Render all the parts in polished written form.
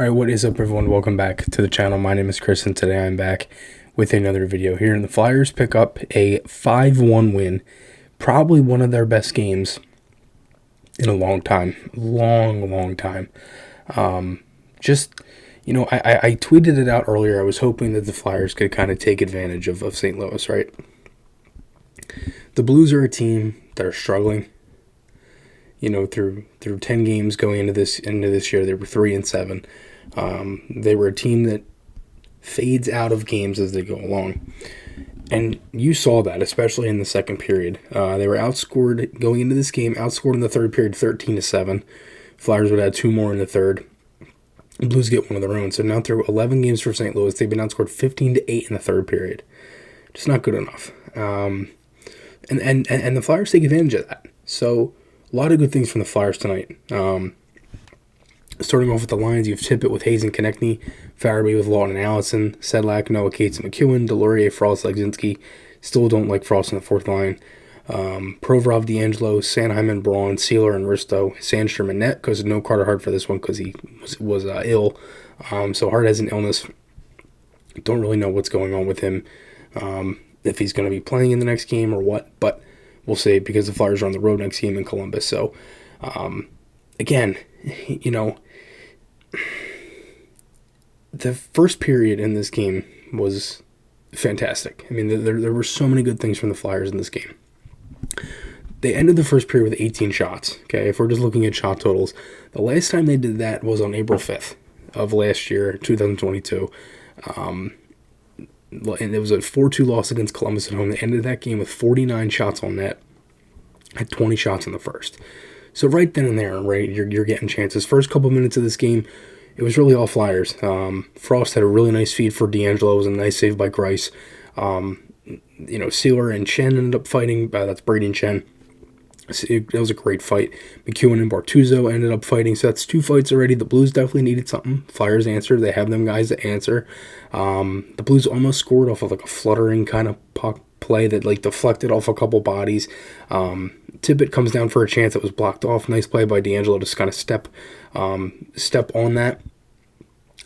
Alright, what is up everyone? Welcome back to the channel. My name is Chris and today I'm back with another video here. And the Flyers pick up a 5-1 win. Probably one of their best games in a long time. Long time. I tweeted it out earlier. I was hoping that the Flyers could kind of take advantage of St. Louis, right? The Blues are a team that are struggling. Through 10 games going into this year, they were 3-7. They were a team that fades out of games as they go along, and you saw that, especially in the second period. They were outscored going into this game, outscored in the third period, 13-7. Flyers would add two more in the third. Blues get one of their own. So now through 11 games for St. Louis, they've been outscored 15-8 in the third period. Just not good enough. And the Flyers take advantage of that. So a lot of good things from the Flyers tonight. Starting off with the lines, you have Tippett with Hayes and Konechny, Farabee with Lawton and Allison, Sedlak, Noah Cates and McEwen, Delorier, Frost, Legzinski. Still don't like Frost in the fourth line. Provorov, D'Angelo, Sanheim and Braun, Sealer and Risto, Sandstrom and Net, because no Carter Hart for this one because he was ill. So Hart has an illness. Don't really know what's going on with him, if he's going to be playing in the next game or what, but we'll see because the Flyers are on the road next game in Columbus. So, again, the first period in this game was fantastic. I mean, there were so many good things from the Flyers in this game. They ended the first period with 18 shots. Okay, if we're just looking at shot totals, the last time they did that was on April 5th of last year, 2022. And it was a 4-2 loss against Columbus at home. They ended that game with 49 shots on net, had 20 shots in the first. So right then and there, right, you're getting chances. First couple minutes of this game, it was really all Flyers. Frost had a really nice feed for D'Angelo. It was a nice save by Grice. Sealer and Chen ended up fighting. That's Brady and Chen. It was a great fight. McEwen and Bortuzzo ended up fighting. So that's two fights already. The Blues definitely needed something. Flyers answered. They have them guys that answer. The Blues almost scored off of like a fluttering kind of puck play that like deflected off a couple bodies. Tippett comes down for a chance that was blocked off. Nice play by D'Angelo to just kind of step on that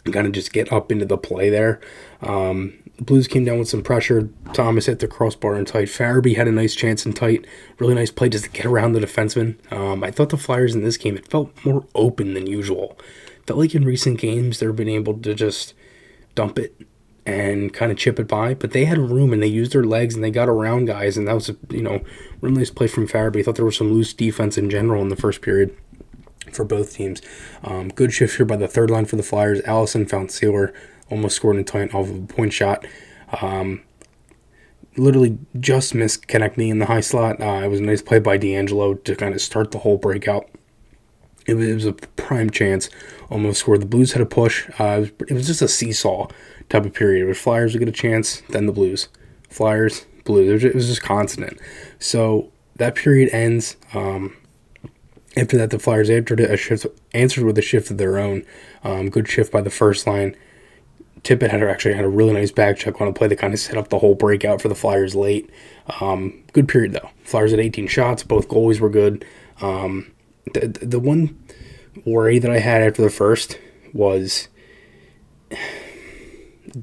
and kind of just get up into the play there. The Blues came down with some pressure. Thomas hit the crossbar in tight. Farabee had a nice chance in tight. Really nice play just to get around the defenseman. I thought the Flyers in this game, it felt more open than usual. Felt like in recent games they've been able to just dump it and kind of chip it by, but they had room and they used their legs and they got around guys, and that was a really nice play from Farabee. I thought there was some loose defense in general in the first period for both teams. Good shift here by the third line for the Flyers. Allison found Sealer, almost scored in tight off of a point shot. Literally just missed Konechny in the high slot. It was a nice play by D'Angelo to kind of start the whole breakout. It was a prime chance, almost scored. The Blues had a push. It was just a seesaw type of period. If Flyers would get a chance, then the Blues. Flyers, Blues. It was just constant. So that period ends. After that, the Flyers answered with a shift of their own. Good shift by the first line. Tippett actually had a really nice back check on a play that kind of set up the whole breakout for the Flyers late. Good period, though. Flyers had 18 shots. Both goalies were good. The one worry that I had after the first was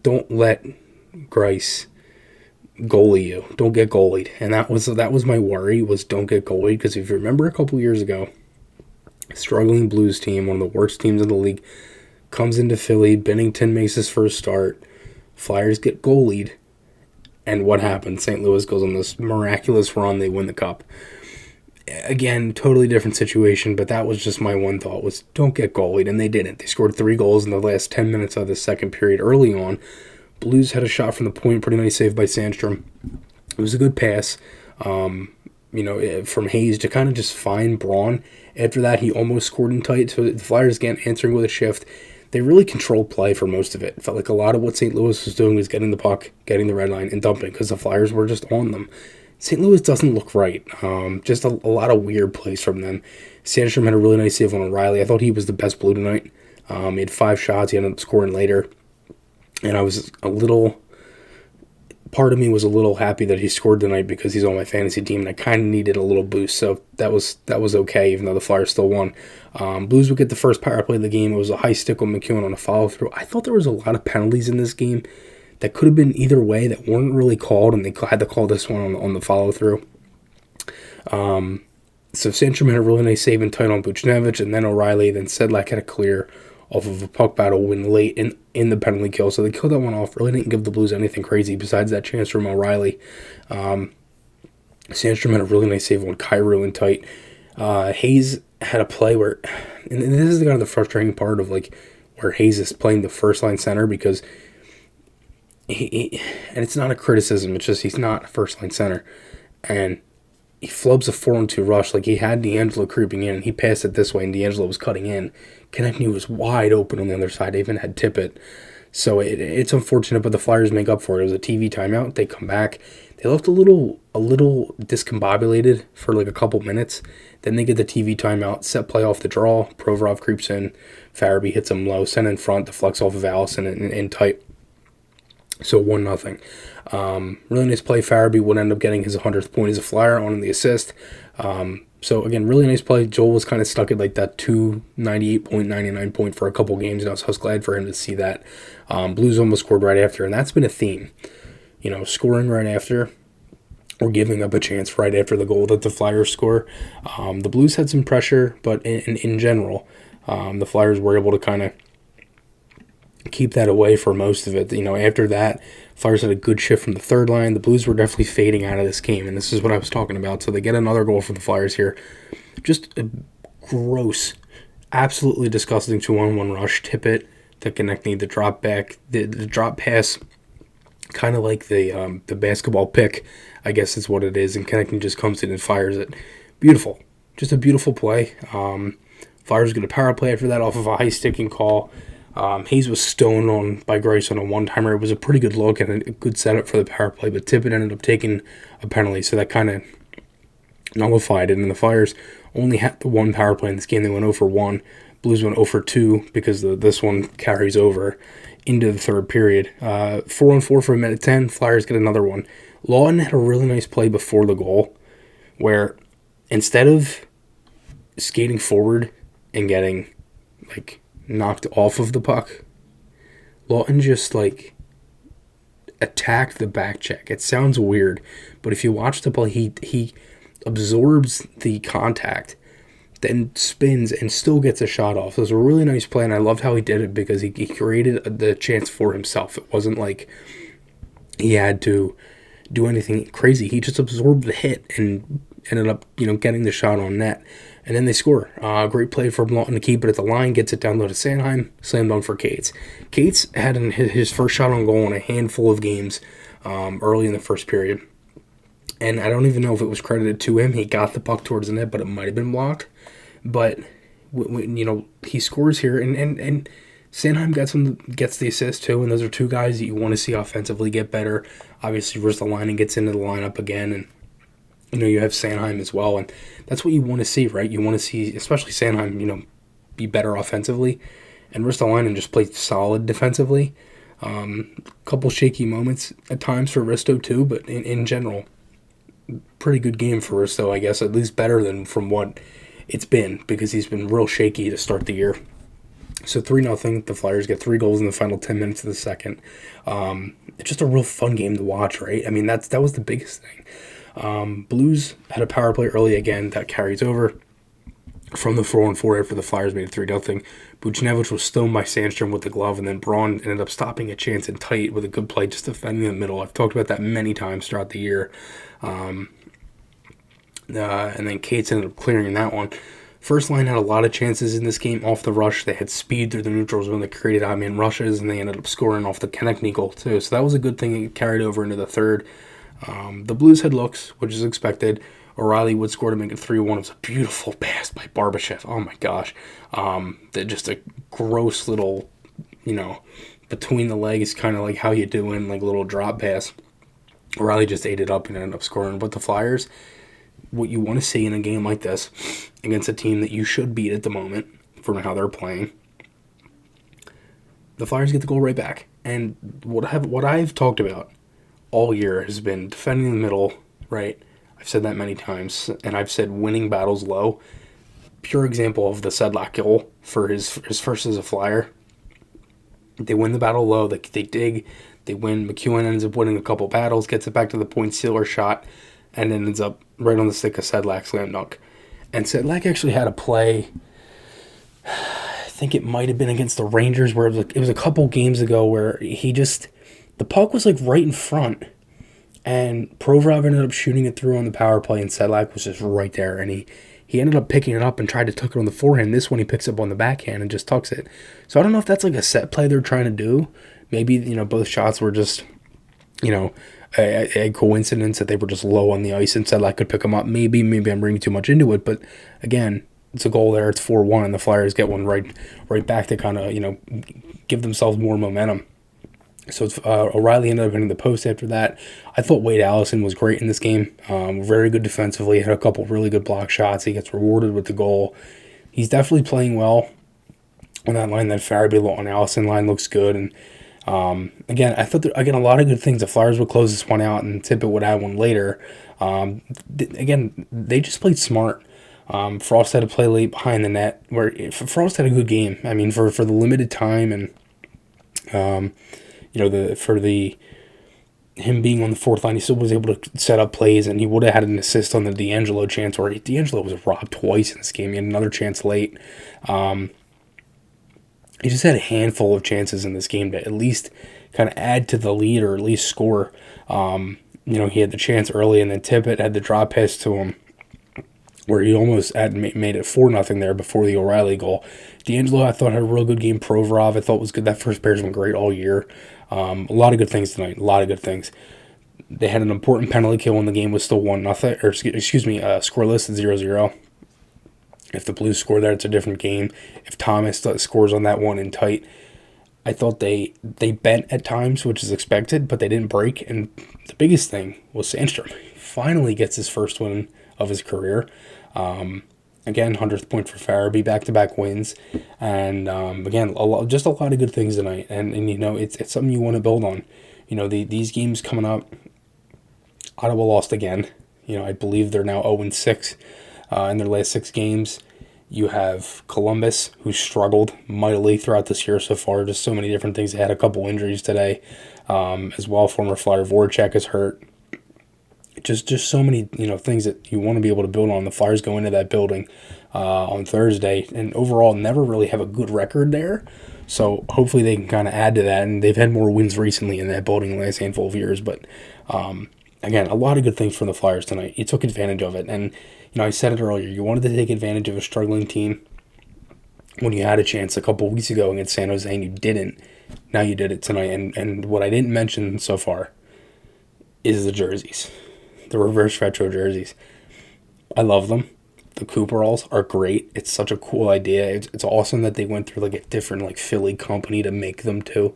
don't let Grice goalie you. Don't get goalied. And that was my worry, was don't get goalied, because if you remember a couple years ago, struggling Blues team, one of the worst teams in the league, comes into Philly, Bennington makes his first start, Flyers get goalied, and what happens? St. Louis goes on this miraculous run, they win the cup. Again, totally different situation, but that was just my one thought, was don't get goalied, and they didn't. They scored 3 goals in the last 10 minutes of the second period early on. Blues had a shot from the point, pretty nice save by Sandstrom. It was a good pass, from Hayes to kind of just find Braun. After that, he almost scored in tight, so the Flyers, again, answering with a shift. They really controlled play for most of it. It felt like a lot of what St. Louis was doing was getting the puck, getting the red line, and dumping, because the Flyers were just on them. St. Louis doesn't look right. Just a lot of weird plays from them. Sandstrom had a really nice save on O'Reilly. I thought he was the best Blue tonight. He had 5 shots. He ended up scoring later. And I was a little part of me was a little happy that he scored tonight because he's on my fantasy team, and I kind of needed a little boost. So that was okay, even though the Flyers still won. Blues would get the first power play of the game. It was a high stick with McEwen on a follow through. I thought there was a lot of penalties in this game that could have been either way that weren't really called, and they had to call this one on the follow through. So Sandstrom had a really nice save and tight on Buchnevich, and then O'Reilly, then Sedlak had a clear off of a puck battle win late in the penalty kill. So they killed that one off. Really didn't give the Blues anything crazy besides that chance from O'Reilly. Sandstrom had a really nice save on Kyrou and tight. Hayes had a play where, and this is kind of the frustrating part of like where Hayes is playing the first line center, because and it's not a criticism, it's just he's not a first line center. And he flubs a 4-on-2 rush. Like, he had D'Angelo creeping in, and he passed it this way, and D'Angelo was cutting in. Konechny was wide open on the other side. They even had Tippett. So it's unfortunate, but the Flyers make up for it. It was a TV timeout. They come back. They looked a little discombobulated for like a couple minutes. Then they get the TV timeout, set play off the draw. Provorov creeps in. Farabee hits him low, sent in front, deflects off of Allison and tight. So 1-0. Really nice play. Farabee would end up getting his 100th point as a Flyer on the assist. So again, really nice play. Joel was kind of stuck at like that 298 point, 99 point for a couple games now, so I was glad for him to see that. Blues almost scored right after, and that's been a theme. You know, scoring right after or giving up a chance right after the goal that the Flyers score. The Blues had some pressure, but in general, the Flyers were able to kind of keep that away for most of it. You know, after that, Flyers had a good shift from the third line. The Blues were definitely fading out of this game, and this is what I was talking about. So they get another goal for the Flyers here. Just a gross, absolutely disgusting 2-on-1 rush. Tippett to Konechny, the drop back, the drop pass, kind of like the basketball pick, I guess is what it is, and Konechny just comes in and fires it. Beautiful. Just a beautiful play. Flyers get a power play after that off of a high sticking call. Hayes was stoned on by Grace on a one-timer. It was a pretty good look and a good setup for the power play, but Tippett ended up taking a penalty, so that kind of nullified it, and the Flyers only had the one power play in this game. They went 0 for 1. Blues went 0 for 2 because this one carries over into the third period. 4-on-4 for a minute 10. Flyers get another one. Lawton had a really nice play before the goal where instead of skating forward and getting like knocked off of the puck, Lawton just like attacked the back check. It sounds weird, but if you watch the play, he absorbs the contact, then spins and still gets a shot off. It was a really nice play, and I loved how he did it because he created the chance for himself. It wasn't like he had to do anything crazy. He just absorbed the hit and ended up, getting the shot on net. And then they score. Great play from Lawton to keep it at the line, gets it down low to Sanheim, slammed on for Cates. Cates had his first shot on goal in a handful of games early in the first period. And I don't even know if it was credited to him. He got the puck towards the net, but it might have been blocked. But, he scores here, and Sanheim gets the assist too, and those are two guys that you want to see offensively get better. Obviously, Ristolainen gets into the lineup again, and you have Sanheim as well, and that's what you want to see, right? You want to see, especially Sanheim, be better offensively, and Ristolainen just played solid defensively. Couple shaky moments at times for Risto too, but in general, pretty good game for Risto, I guess, at least better than from what it's been, because he's been real shaky to start the year. So 3-0, the Flyers get 3 goals in the final 10 minutes of the second. It's just a real fun game to watch, right? I mean, that was the biggest thing. Blues had a power play early again that carries over from the 4-on-4 after the Flyers made it 3-0. Buchnevich was stoned by Sandstrom with the glove, and then Braun ended up stopping a chance in tight with a good play just defending the middle. I've talked about that many times throughout the year. And then Cates ended up clearing that one. First line had a lot of chances in this game off the rush. They had speed through the neutral zone that created odd-man rushes, and they ended up scoring off the Konechny goal too. So that was a good thing. It carried over into the third. The Blues had looks, which is expected. O'Reilly would score to make it 3-1. It was a beautiful pass by Barbashev. Oh my gosh. Just a gross little, between the legs, kind of like how you doing, like little drop pass. O'Reilly just ate it up and ended up scoring. But the Flyers, what you want to see in a game like this against a team that you should beat at the moment from how they're playing, the Flyers get the goal right back. And what I've talked about all year has been defending the middle, right? I've said that many times, and I've said winning battles low. Pure example of the Sedlak goal for his first as a Flyer. They win the battle low, they dig, they win. McEwen ends up winning a couple battles, gets it back to the point sealer shot, and then ends up right on the stick of Sedlak slam dunk. And Sedlak actually had a play, I think it might have been against the Rangers, where it was a couple games ago where the puck was like right in front, and Provorov ended up shooting it through on the power play, and Sedlak was just right there, and he ended up picking it up and tried to tuck it on the forehand. This one he picks up on the backhand and just tucks it. So I don't know if that's like a set play they're trying to do. Maybe, both shots were just, a coincidence that they were just low on the ice and Sedlak could pick them up. Maybe I'm reading too much into it, but again, it's a goal there. It's 4-1, and the Flyers get one right back to kind of, give themselves more momentum. So it's, O'Reilly ended up hitting the post after that. I thought Wade Allison was great in this game. Very good defensively. Had a couple really good block shots. He gets rewarded with the goal. He's definitely playing well on that line. That Farabee on Allison line looks good. And again, I thought a lot of good things. The Flyers would close this one out, and Tippett would add one later. Again, they just played smart. Frost had to play late behind the net, where Frost had a good game. I mean, for the limited time and him being on the fourth line, he still was able to set up plays, and he would have had an assist on the D'Angelo chance, where D'Angelo was robbed twice in this game. He had another chance late. He just had a handful of chances in this game to at least kind of add to the lead or at least score. He had the chance early, and then Tippett had the drop pass to him, where he almost had made it 4-0 there before the O'Reilly goal. D'Angelo, I thought, had a real good game. Provorov, I thought, was good. That first pair's been great all year. A lot of good things tonight. A lot of good things. They had an important penalty kill when the game was still 1-0, or scoreless at 0-0. If the Blues score there, it's a different game. If Thomas scores on that one in tight, I thought they bent at times, which is expected, but they didn't break. And the biggest thing was Sandstrom. He finally gets his first win of his career. Again, 100th point for Farabee, back-to-back wins. And again, just a lot of good things tonight. And it's something you want to build on. These games coming up, Ottawa lost again. I believe they're now 0-6 in their last 6 games. You have Columbus, who struggled mightily throughout this year so far. Just so many different things. They had a couple injuries today as well. Former Flyer Voracek is hurt. Just so many things that you want to be able to build on. The Flyers go into that building on Thursday, and overall never really have a good record there. So hopefully they can kind of add to that. And they've had more wins recently in that building in the last handful of years. But again, a lot of good things from the Flyers tonight. You took advantage of it, and I said it earlier. You wanted to take advantage of a struggling team when you had a chance a couple weeks ago against San Jose, and you didn't. Now you did it tonight. And what I didn't mention so far is the jerseys. The reverse retro jerseys. I love them. The Cooperalls are great. It's such a cool idea. It's awesome that they went through like a different Philly company to make them too.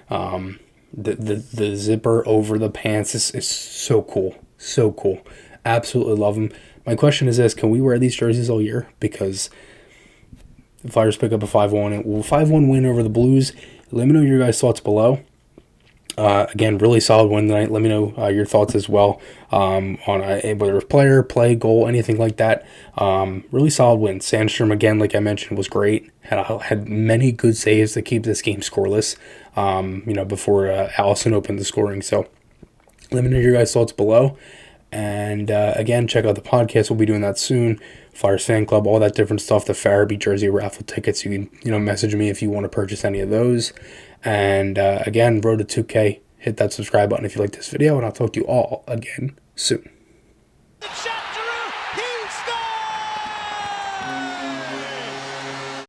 The zipper over the pants is so cool. So cool. Absolutely love them. My question is this: can we wear these jerseys all year? Because the Flyers pick up a 5-1 win over the Blues. Let me know your guys' thoughts below. Again, really solid win tonight. Let me know your thoughts as well on whether it's player, play, goal, anything like that. Really solid win. Sandstrom, again, like I mentioned, was great. Had many good saves to keep this game scoreless before Allison opened the scoring. So let me know your guys' thoughts below. And again, check out the podcast. We'll be doing that soon. Flyers Fan Club, all that different stuff. The Farabee jersey raffle tickets. You can message me if you want to purchase any of those. And again, Road to 2K. Hit that subscribe button if you like this video, and I'll talk to you all again soon.